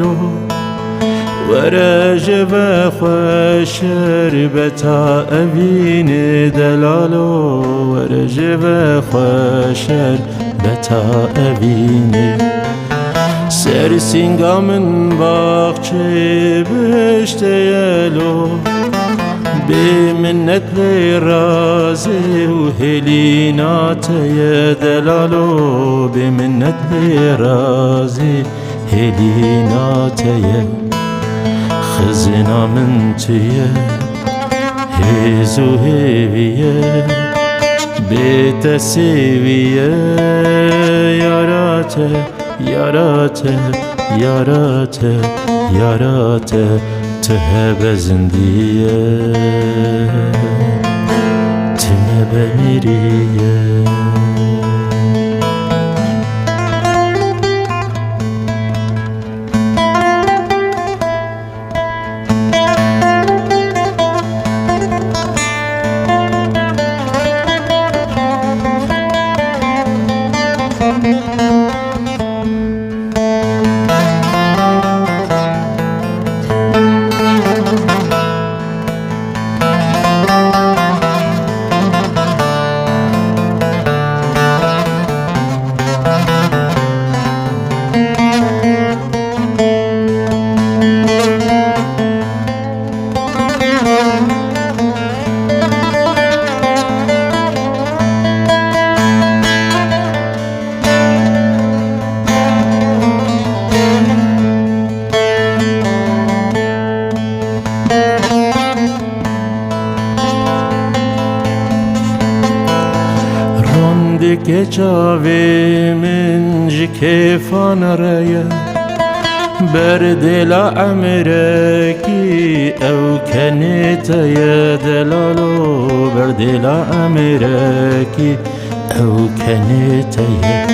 دلالو ورجب خوشر بتا أبين دلالو ورجب خوشر بتا أبين سر سینگا من باغچه بشتیلو به منت لی رازی و هلینات دلالو به منت لی رازی هلینات خزنا من تیه هیزو هیویه بیت سیویه یاراته یاراته یاراته یاراته تهب زندیه تنه بمیریه که چاوی من جی کیفان رایه بر دل امرکی او کنیت یا دلالو بر دل امرکی او کنیت یا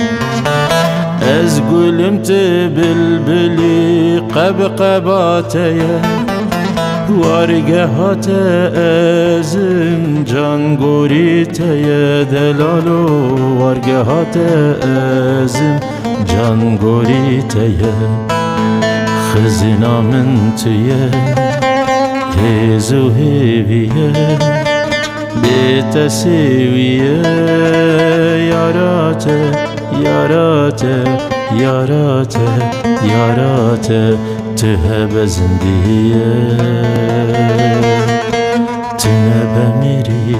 از گلمت بلبلی قبقبات یا وارگهات ازم جان گوریت یا دلالو وارگهات ازم جان گوریت یا خزینا من تیه هیزو هیویه بیت سیویه یاراته یاراته یاراته یاراته تهب زندیه تنه بمیریه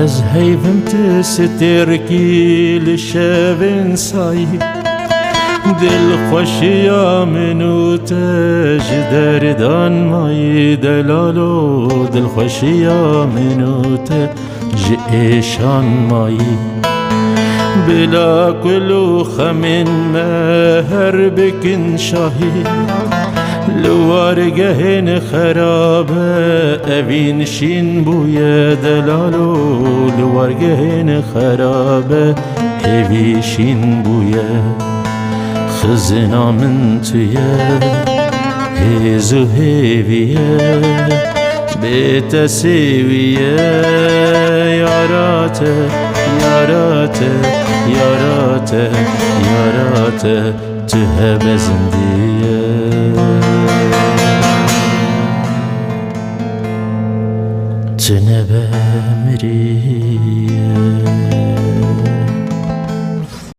از هیفم تسترکی لشبن سایی دل خوشیا منو تج دردان مای دلالو دل خوشیا منو تج ایشان مایی بلا کلو خمین مهر بکن شاهی لوارگهن خرابه اوین شین بوی دلالو لوارگهن خرابه اوی شین بوی خزنا من تویه هیزو هیویه بیت سیویه یاراته یاراته یاراته یاراته تهب زندیه تنه بمیریه